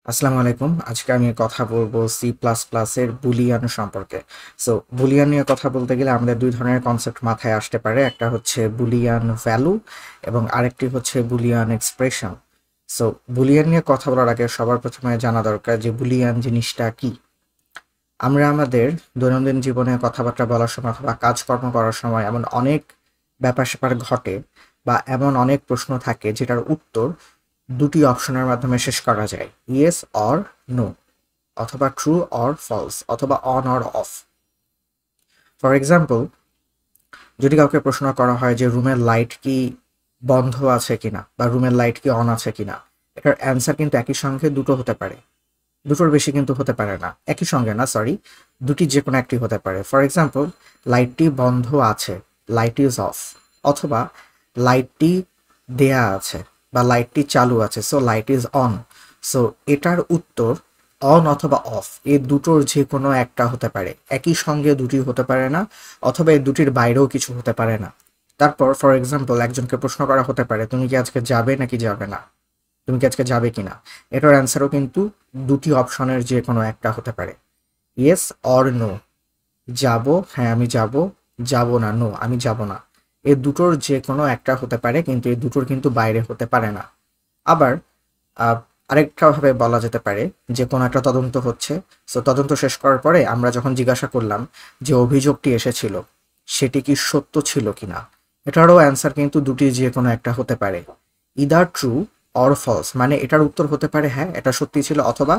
আসসালামু আলাইকুম। আজকে আমি কথা বলবো সি প্লাস প্লাসের বুলিয়ান সম্পর্কে। সো বুলিয়ান নিয়ে কথা বলতে গেলে আমাদের দুই ধরনের কনসেপ্ট মাথায় আসতে পারে। একটা হচ্ছে বুলিয়ান ভ্যালু এবং আরেকটি হচ্ছে বুলিয়ান এক্সপ্রেশন। সো বুলিয়ান নিয়ে কথা বলার আগে সবার প্রথমে জানা দরকার যে বুলিয়ান জিনিসটা কি। আমরা আমাদের দৈনন্দিন জীবনে কথাবার্তা বলার সময় অথবা কাজকর্ম করার সময় এমন অনেক ব্যাপার স্যাপার ঘটে বা এমন অনেক প্রশ্ন থাকে যেটার উত্তর দুটি অপশনের মাধ্যমে শেষ করা যায়, ইয়েস অর নো, অথবা ট্রু অর ফলস, অথবা on or of. For example, যদি কাউকে প্রশ্ন করা হয় যে রুমের লাইট কি বন্ধ আছে কিনা বা রুমের লাইট কি অন আছে কিনা, এটার অ্যান্সার কিন্তু একই সঙ্গে দুটো হতে পারে, দুটোর বেশি কিন্তু হতে পারে না। একই সঙ্গে না, সরি, দুটি যে কোনো একটি হতে পারে। ফর এক্সাম্পল, লাইটটি বন্ধ আছে, লাইট ইজ অফ, অথবা লাইটটি দেয়া আছে বা লাইটটি চালু আছে, so light is on. So এটার উত্তর অন অথবা অফ, এই দুটোর যে কোনো একটা হতে পারে। একই সঙ্গে দুটি হতে পারে না, অথবা এই দুটির বাইরেও কিছু হতে পারে না। তারপর ফর এক্সাম্পল, একজনকে প্রশ্ন করা হতে পারে তুমি কি আজকে যাবে নাকি যাবে না, তুমি কি আজকে যাবে কিনা। এটার অ্যান্সারও কিন্তু দুটি অপশনের যে কোনো একটা হতে পারে, ইয়েস অর নো। যাব, হ্যাঁ আমি যাব, যাব না, নো আমি যাব না। এই দুটোর যে কোনো একটা হতে পারে, কিন্তু এই দুটোর কিন্তু বাইরে হতে পারে না। আবার আহ, আরেকটা ভাবে বলা যেতে পারে যে কোনো একটা তদন্ত হচ্ছে, সো তদন্ত শেষ করার পরে আমরা যখন জিজ্ঞাসা করলাম যে অভিযোগটি এসেছিল সেটি কি সত্য ছিল কিনা, এটারও অ্যান্সার কিন্তু দুটি যে কোনো একটা হতে পারে, ইদার ট্রু অর ফলস। মানে এটার উত্তর হতে পারে হ্যাঁ এটা সত্যি ছিল, অথবা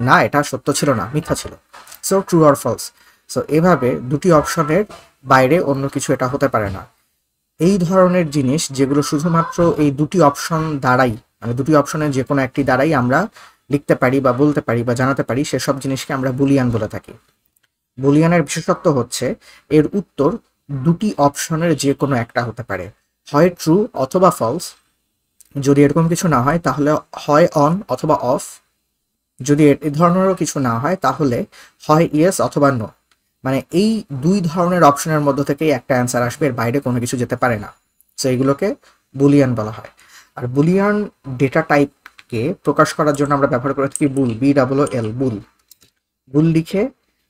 না এটা সত্য ছিল না, মিথ্যা ছিল। So true or false. So এভাবে দুটি অপশনের বাইরে অন্য কিছু এটা হতে পারে না। এই ধরনের জিনিস যেগুলো শুধুমাত্র এই দুটি অপশন দ্বারাই, মানে দুটি অপশনের যে কোনো একটি দ্বারাই আমরা লিখতে পারি বা বলতে পারি বা জানাতে পারি, সেসব জিনিসকে আমরা বুলিয়ান বলে থাকি। বুলিয়ানের বিশেষত্ব হচ্ছে এর উত্তর দুটি অপশনের যে কোনো একটা হতে পারে, হয় ট্রু অথবা ফলস। যদি এরকম কিছু না হয় তাহলে হয় অন অথবা অফ। যদি এ ধরনেরও কিছু না হয় তাহলে হয় ইয়েস অথবা নো। মানে এই দুই ধরনের অপশনের মধ্য থেকেই একটা অ্যান্সার আসবে, এর বাইরে কোনো কিছু যেতে পারে না। সো এগুলোকে বুলিয়ান বলা হয়। আর বুলিয়ান ডেটা টাইপকে প্রকাশ করার জন্য আমরা ব্যবহার করে থাকি বুল, BOOL, বুল। বুল লিখে,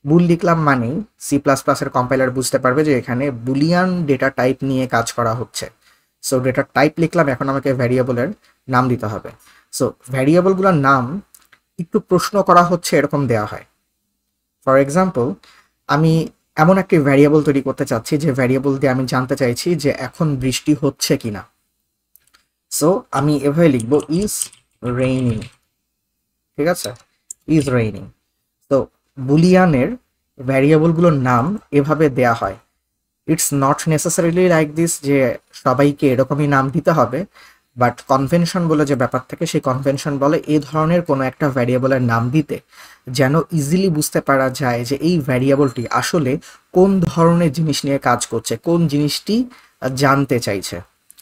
বুল লিখলাম মানেই সি প্লাস প্লাসের কম্পাইলার বুঝতে পারবে যে এখানে বুলিয়ান ডেটা টাইপ নিয়ে কাজ করা হচ্ছে। সো ডেটা টাইপ লিখলাম, এখন আমাকে ভ্যারিয়েবলের নাম দিতে হবে। সো ভ্যারিয়েবলগুলোর নাম একটু প্রশ্ন করা হচ্ছে এরকম দেওয়া হয়। ফর এক্সাম্পল, আমি এমন একটি ভ্যারিয়েবল তৈরি করতে চাচ্ছি যে ভ্যারিয়েবল দিয়ে আমি জানতে চাইছি যে এখন বৃষ্টি হচ্ছে কিনা। সো আমি এভাবে লিখবো ইজ রেইনিং, ঠিক আছে, ইজ রেইনিং। তো বুলিয়ানের ভ্যারিয়েবলগুলোর নাম এভাবে দেয়া হয়। It's not necessarily like this যে সবাইকে এরকমই নাম দিতে হবে, বাট কনভেনশন বলে যে ব্যাপার থাকে সেই কনভেনশন বলে এই ধরনের কোনো একটা ভ্যারিয়েবলের নাম দিতে, যেন ইজিলি বুঝতে পারা যায় যে এই ভ্যারিয়েবলটি আসলে কোন ধরনের জিনিস নিয়ে কাজ করছে, কোন জিনিসটি জানতে চাইছে।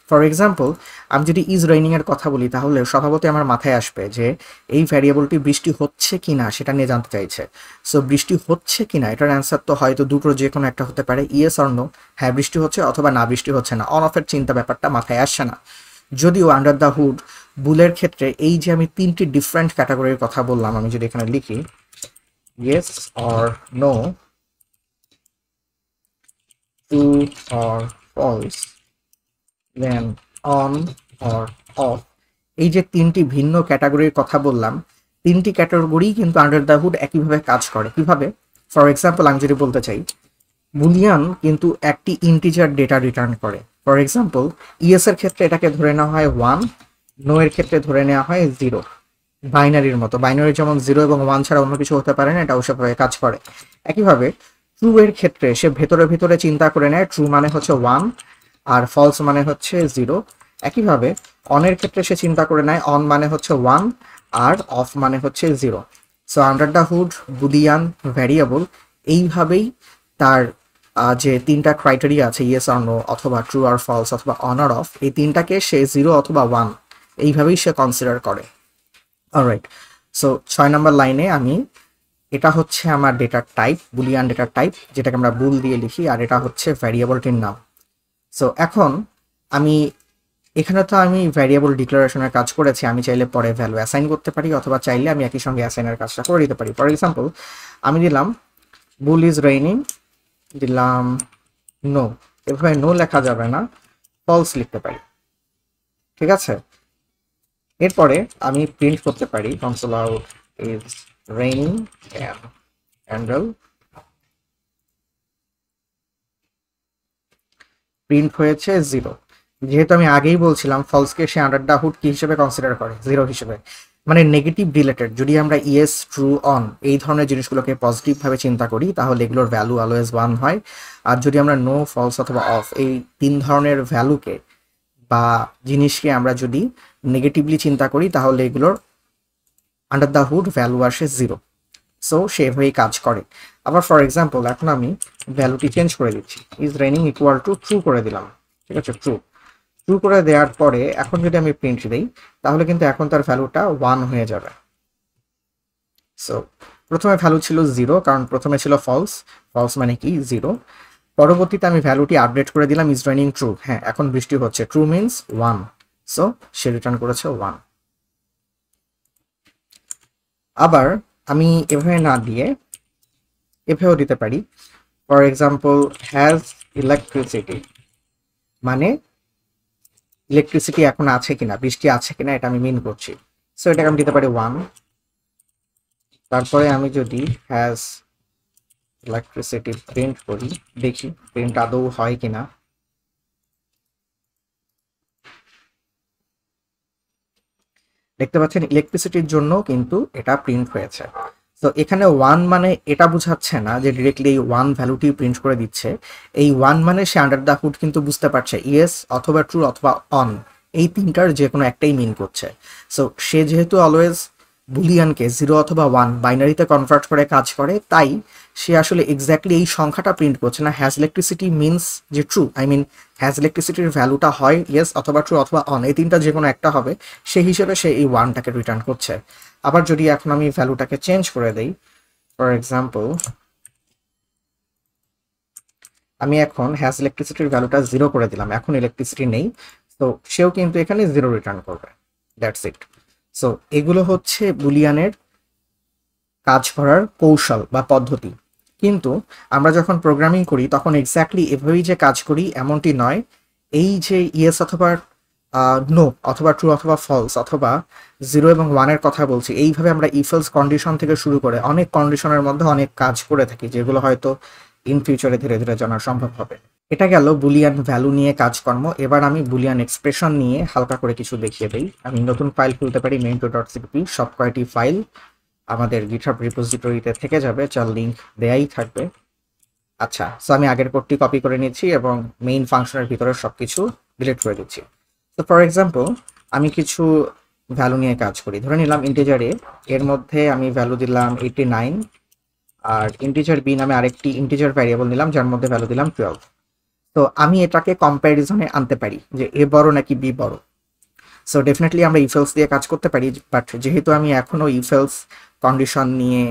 ফর এক্সাম্পল, আমি যদি ইজ রেইনিং এর কথা বলি তাহলে স্বভাবতই আমার মাথায় আসবে যে এই ভ্যারিয়েবলটি বৃষ্টি হচ্ছে কিনা সেটা নিয়ে জানতে চাইছে। সো বৃষ্টি হচ্ছে কিনা এটার অ্যান্সার তো হয়তো দুটোর যে কোনো একটা হতে পারে, ইয়েস অর নো, হ্যাঁ বৃষ্টি হচ্ছে অথবা না বৃষ্টি হচ্ছে না। অন অফের চিন্তা ব্যাপারটা মাথায় আসছে না। যদিও আন্ডার দ্য হুড বুলের ক্ষেত্রে এই যে আমি তিনটি ডিফারেন্ট ক্যাটাগরির কথা বললাম, আমি যদি এখানে লিখি yes or no, true or false, then on or off, এই যে তিনটি ভিন্ন ক্যাটাগরির কথা বললাম, তিনটি ক্যাটাগরি কিন্তু আন্ডার দ্য হুড একইভাবে কাজ করে। কিভাবে? ফর এক্সাম্পল, আমি যদি বলতে চাই বুলিয়ান কিন্তু একটি ইন্টিজার ডেটা রিটার্ন করে। ফর এক্সাম্পল, ইএস এর ক্ষেত্রে এটাকে ধরে নেওয়া হয় 1, নো এর ক্ষেত্রে ধরে নেওয়া হয় 0। বাইনারির মতো, বাইনারি যেমন 0 এবং 1 ছাড়া অন্য কিছু হতে পারে না, এটা ওসবভাবে কাজ করে। একইভাবে ট্রু এর ক্ষেত্রে সে ভেতরে ভেতরে চিন্তা করে নেয় ট্রু মানে হচ্ছে 1 আর ফলস মানে হচ্ছে 0। একইভাবে অনের ক্ষেত্রে সে চিন্তা করে নেয় অন মানে হচ্ছে 1 আর অফ মানে হচ্ছে 0। So under the hood Boolean variable এইভাবেই তার যে তিনটা ক্রাইটেরিয়া আছে, ইয়েস অর নো অথবা ট্রু আর ফলস অথবা অন আর অফ, এই তিনটাকে সে 0 অথবা 1 এইভাবেই সে কনসিডার করে। অলরাইট। সো 6 নম্বর লাইনে আমি, এটা হচ্ছে আমার ডেটার টাইপ, বুলিয়ান ডেটার টাইপ, যেটাকে আমরা বুল দিয়ে লিখি, আর এটা হচ্ছে ভ্যারিয়েবলটির নাম। সো এখন আমি এখানে তো আমি ভ্যারিয়েবল ডিক্লারেশনের কাজ করেছি, আমি চাইলে পরে ভ্যালু অ্যাসাইন করতে পারি, অথবা চাইলে আমি একই সঙ্গে অ্যাসাইনের কাজটা করে দিতে পারি। ফর এক্সাম্পল আমি দিলাম বুল ইজ রেইনিং, দিলাম নো, এভাবে নো লেখা যাবে না, ফলস লিখতে পারি, ঠিক আছে। এরপরে আমি প্রিন্ট করতে পারি কনসোল আউট ইজ রেইনিং অ্যান্ডেল, প্রিন্ট হয়েছে 0। যেহেতু আমি আগেই বলছিলাম ফলসকে সে আন্ডার দ্য হুড কি হিসেবে কনসিডার করে, 0 হিসেবে, মানে নেগেটিভ রিলেটেড। যদি আমরা ইয়েস ট্রু অন এই ধরনের জিনিসগুলোকে পজিটিভ ভাবে চিন্তা করি তাহলে এগুলোর ভ্যালু অলওয়েজ 1 হয়। আর যদি আমরা নো, ফলস অথবা অফ এই 3 ধরনের ভ্যালুকে বা জিনিসকে আমরা যদি নেগেটিভলি চিন্তা করি তাহলে এগুলোর আন্ডার দ্য হুড ভ্যালু আসে 0। সো সেভাবেই কাজ করে। আবার ফর এক্সাম্পল এখন আমি ভ্যালুটি চেঞ্জ করে দিচ্ছি, is raining equal to true করে দিলাম, ঠিক আছে, ট্রু। ট্রু করে দেওয়ার পরে এখন যদি আমি প্রিন্ট দিই তাহলে কিন্তু এখন তার ভ্যালুটা 1 হয়ে যাবে। সো প্রথমে ভ্যালু ছিল 0 কারণ প্রথমে ছিল ফলস, ফলস মানে কি 0। পরবর্তীতে আমি ভ্যালুটি আপডেট করে দিলাম ইজ রেইনিং ট্রু, হ্যাঁ এখন বৃষ্টি হচ্ছে, ট্রু মিন্স 1, সো সে রিটার্ন করেছে 1। আবার আমি এভাবে না দিয়ে এভাবেও দিতে পারি, ফর এক্সাম্পল হ্যাজ ইলেকট্রিসিটি, মানে ইলেকট্রিসিটি এখন আছে কিনা, বৃষ্টি আছে কিনা এটা আমি মিন করছি। সো এটাকে আমি দিতে পারি 1। তারপরে আমি যদি হ্যাজ ইলেকট্রিসিটি প্রিন্ট করি, দেখি প্রিন্ট আদৌ হয় কিনা। দেখতে পাচ্ছেন ইলেকট্রিসিটির জন্য কিন্তু এটা প্রিন্ট হয়েছে। তো এখানে 1 মানে এটা বোঝাচ্ছে না যে ডিরেক্টলি এই 1 ভ্যালুটি প্রিন্ট করে দিচ্ছে। এই 1 মানে সে আন্ডার দ্য হুড কিন্তু বুঝতে পারছে ইয়েস অথবা ট্রু অথবা অন এই তিনটার যে কোনো একটাই মিন করছে। সো সে যেহেতু অলওয়েজ বুলিয়ানকে 0 অথবা 1 বাইনারিতে কনভার্ট করে কাজ করে, তাই সে আসলে এক্স্যাক্টলি এই সংখ্যাটা প্রিন্ট করছে না। হ্যাজ ইলেকট্রিসিটি মিনস যে ট্রু, আই মিন হ্যাজ ইলেকট্রিসিটির ভ্যালুটা হয় ইয়েস অথবা ট্রু অথবা অন, এই তিনটা যে কোনো একটা হবে, সেই হিসেবে সে এই 1টাকে রিটার্ন করছে। আবার যদি এখন আমি ভ্যালুটাকে চেঞ্জ করে দেই, ফর এক্সাম্পল আমি এখন হ্যাজ ইলেকট্রিসিটির ভ্যালুটা 0 করে দিলাম, এখন ইলেকট্রিসিটি নেই, তো সেও কিন্তু এখানে 0 রিটার্ন করবে, দ্যাটস ইট। সো এগুলো হচ্ছে বুলিয়ানের কাজ করার কৌশল বা পদ্ধতি। কিন্তু আমরা যখন প্রোগ্রামিং করি তখন এক্স্যাক্টলি এভাবেই যে কাজ করি এমনটি নয়। এই যে ইয়েস অথবা নো অথবা ট্রু অথবা ফলস অথবা 0 এবং 1-এর কথা বলছি, এইভাবে আমরা ইফেলস কন্ডিশন থেকে শুরু করে অনেক কন্ডিশনের মধ্যে অনেক কাজ করে থাকি, যেগুলো হয়তো ইন ফিউচারে ধীরে ধীরে জানা সম্ভব হবে। এটা গেল বুলিয়ান ভ্যালু নিয়ে কাজকর্ম। এবার আমি বুলিয়ান এক্সপ্রেশন নিয়ে হালকা করে কিছু দেখিয়ে দিই। আমি নতুন ফাইল খুলতে পারি main.cpp, সব কয়টি ফাইল আমাদের গিটহাব রিপোজিটরিতে থেকে যাবে, যার লিঙ্ক দেয়াই থাকবে। আচ্ছা, সো আমি আগের কোডটি কপি করে নিচ্ছি এবং মেইন ফাংশনের ভিতরে সবকিছু ডিলিট করে দিচ্ছি। তো ফর এক্সাম্পল আমি কিছু ভ্যালু নিয়ে কাজ করি, ধরে নিলাম ইন্টিজারে এর মধ্যে আমি ভ্যালু দিলাম 89, আর ইন্টিজার বি নামে আরেকটি ইন্টিজার ভ্যারিয়েবল নিলাম যার মধ্যে ভ্যালু দিলাম 12। তো আমি এটাকে কম্প্যারিজনে আনতে পারি যে এ বড় নাকি বি বড়। সো ডেফিনেটলি আমরা ইফেলস দিয়ে কাজ করতে পারি, বাট যেহেতু আমি এখনো ইফেলস কন্ডিশন নিয়ে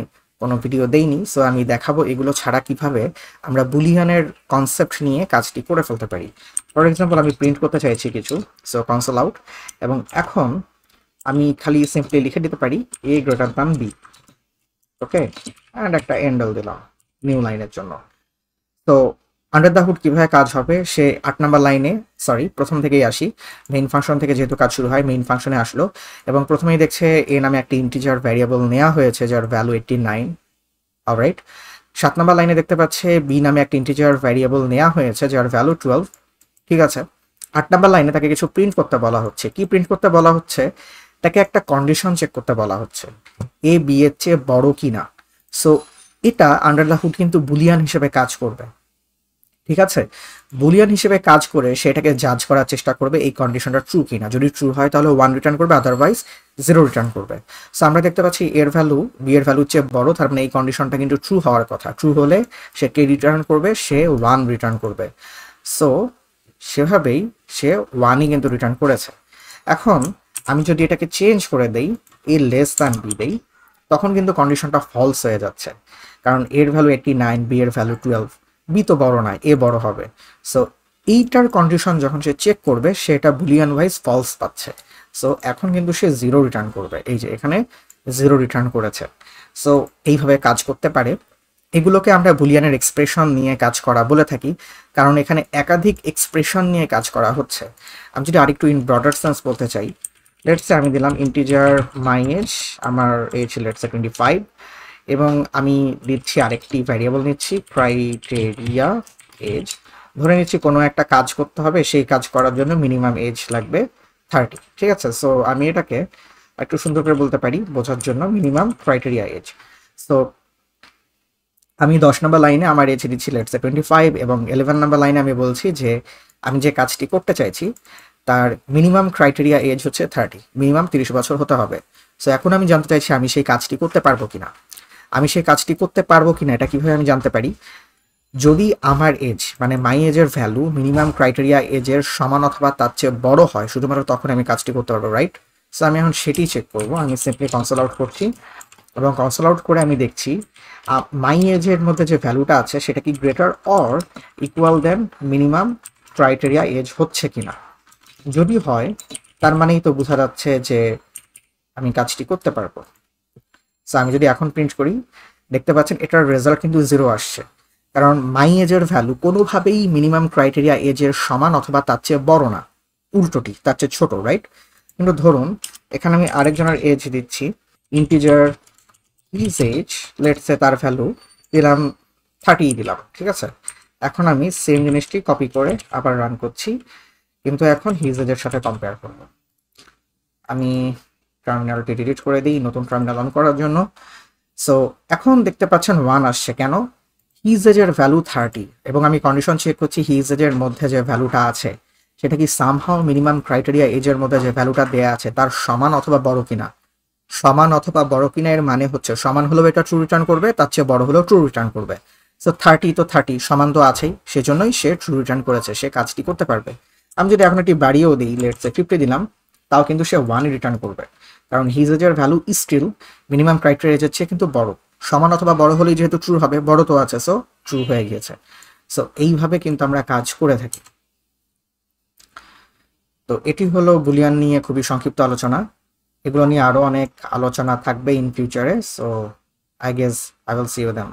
কোনো ভিডিও দেইনি, সো আমি দেখাবো এগুলো ছাড়া কিভাবে আমরা বুলিয়ানের কনসেপ্ট নিয়ে কাজটি করে ফেলতে পারি। ফর এক্সাম্পল আমি প্রিন্ট করতে চাইছি কিছু, সো কনসোল আউট, এবং এখন আমি খালি সিম্পলি লিখে দিতে পারি a greater than b, okay, and একটা এন্ডেল দিলাম নিউ লাইনের জন্য। তো আন্ডার দ্য হুড কিভাবে কাজ হবে, সে 8 নাম্বার লাইনে, সরি প্রথম থেকেই আসি, মেইন ফাংশন থেকে যেহেতু কাজ শুরু হয় মেইন ফাংশনে আসলো, এবং প্রথমেই দেখছে এ নামে একটা ইন্টিজার ভ্যারিয়েবল নেওয়া হয়েছে যার ভ্যালু 89, অলরাইট। 7 নাম্বার লাইনে দেখতে পাচ্ছে বি নামে একটা ইন্টিজার ভ্যারিয়েবল নেওয়া হয়েছে যার ভ্যালু 12, ঠিক আছে। 8 নাম্বার লাইনে তাকে কিছু প্রিন্ট করতে বলা হচ্ছে। কি প্রিন্ট করতে বলা হচ্ছে? তাকে একটা কন্ডিশন চেক করতে বলা হচ্ছে, এ বি এর চেয়ে বড় কিনা। সো এটা আন্ডার দ্য হুড কিন্তু বুলিয়ান হিসেবে কাজ করবে, ঠিক আছে। বুলিয়ান হিসেবে কাজ করে সেটাকে জাজ করার চেষ্টা করবে এই কন্ডিশনটা ট্রু কিনা। যদি ট্রু হয় তাহলে 1 রিটার্ন করবে, আদারওয়াইজ 0 রিটার্ন করবে। সো আমরা দেখতে পাচ্ছি এর ভ্যালু বি এর ভ্যালুর চেয়ে বড়, তার মানে এই কন্ডিশনটা কিন্তু ট্রু হওয়ার কথা। ট্রু হলে সে কে রিটার্ন করবে? সে 1 রিটার্ন করবে। সো সেভাবেই সে 1ই কিন্তু রিটার্ন করেছে। এখন আমি যদি এটাকে চেঞ্জ করে দেই, এ লেস দ্যান বি দেই, তখন কিন্তু কন্ডিশনটা ফলস হয়ে যাচ্ছে, কারণ এর ভ্যালু 89, বি এর ভ্যালু 12, বি তো বড় নয়, এ বড় হবে। সো এইটার কন্ডিশন যখন সে চেক করবে সেটা বুলিয়ান ওয়াইজ ফলস পাচ্ছে। সো এখন কিন্তু সে 0 রিটার্ন করবে, এই যে এখানে 0 রিটার্ন করেছে। সো এইভাবে কাজ করতে পারে। এগুলোকে আমরা বুলিয়ানের এক্সপ্রেশন নিয়ে কাজ করা বলে থাকি, কারণ এখানে একাধিক এক্সপ্রেশন নিয়ে কাজ করা হচ্ছে। আমি যদি আরেকটু ইন ব্রডার সেন্স বলতে চাই, লেটস সে আমি দিলাম ইন্টিজার মাই এজ, আমার এজ লেটস সে 25, এবং আমি দিচ্ছি আরেকটি ভ্যারিয়েবল নিচ্ছি ক্রাইটেরিয়া এজ। ধরে নিচ্ছি কোনো একটা কাজ করতে হবে, সেই কাজ করার জন্য মিনিমাম এজ লাগবে 30, ঠিক আছে। সো আমি এটাকে একটু সুন্দর করে বলতে পারি বোঝার জন্য, মিনিমাম ক্রাইটেরিয়া এজ। সো আমি 10 নম্বর লাইনে আমার এজ দিচ্ছি লেটস সে 25, এবং 11 নম্বর লাইনে আমি বলছি যে আমি যে কাজটি করতে চাইছি তার মিনিমাম ক্রাইটেরিয়া এজ হচ্ছে 30, মিনিমাম 30 বছর হতে হবে। সো এখন আমি জানতে চাইছি আমি সেই কাজটি করতে পারবো কিনা। আমি সেই কাজটি করতে পারবো কিনা এটা কিভাবে আমি জানতে পারি, যদি আমার এজ মানে মাই এজের ভ্যালু মিনিমাম ক্রাইটেরিয়া এজের সমান অথবা তার চেয়ে বড় হয়, শুধুমাত্র তখন আমি কাজটি করতে পারবো, রাইট। সো আমি এখন সেটি চেক করবো। আমি সিম্পলি কনসোল আউট করছি, এবং কনসোল আউট করে আমি দেখছি মাই এজের মধ্যে যে ভ্যালুটা আছে সেটা কি greater or equal than minimum criteria age হচ্ছে কিনা। যদি হয় তার মানেই তো বোঝা যাচ্ছে যে আমি কাজটি করতে পারবো। সো আমি যদি এখন প্রিন্ট করি, দেখতে পাচ্ছেন এটার রেজাল্ট কিন্তু 0 আসছে, কারণ মাই এজের ভ্যালু কোনোভাবেই মিনিমাম ক্রাইটেরিয়া এজের সমান অথবা তার চেয়ে বড় না, উল্টোটি তার চেয়ে ছোট, রাইট। কিন্তু ধরুন এখানে আমি আরেকজনের এজ দিচ্ছি, integer his age, let's say তার ভ্যালু দিলাম 30 দিলাম, ঠিক আছে। এখন আমি সেম জিনিসটি কপি করে আবার রান করছি, কিন্তু এখন হিজ এজের সাথে কম্পেয়ার করব। আমি টার্মিনালটি ডিলিট করে দিই নতুন টার্মিনাল অন করার জন্য। সো এখন দেখতে পাচ্ছেন 1 আসছে, কেন? হিজ এজের ভ্যালু 30, এবং আমি কন্ডিশন চেক করছি হিজ এজের মধ্যে যে ভ্যালুটা আছে সেটা কি সামহাও মিনিমাম ক্রাইটেরিয়া এজের মধ্যে যে ভ্যালুটা দেয়া আছে তার সমান অথবা বড় কিনা। সমান অথবা বড় কিনা এর মানে হচ্ছে সমান হলেও এটা ট্রু রিটার্ন করবে, তার চেয়ে বড় হলেও ট্রু রিটার্ন করবে। সো 30 তো 30 সমান তো আছেই, সেজন্যই সে ট্রু রিটার্ন করেছে, সে কাজটি করতে পারবে। আমি যদি এখন একটি বাড়িয়েও দিই, লেটস সে 50 দিলাম, তাও কিন্তু সে 1 রিটার্ন করবে, কারণ হিজ এজের ভ্যালু স্টিল মিনিমাম ক্রাইটেরিয়া এজের চেয়ে কিন্তু বড়। সমান অথবা বড় হলেই যেহেতু ট্রু হবে, বড় তো আছে, সো ট্রু হয়ে গিয়েছে। সো এইভাবে কিন্তু আমরা কাজ করে থাকি। তো এটি হলো বুলিয়ান নিয়ে খুবই সংক্ষিপ্ত আলোচনা। এগুলো নিয়ে আরো অনেক আলোচনা থাকবে ইন ফিউচারে। So I guess I will see you them.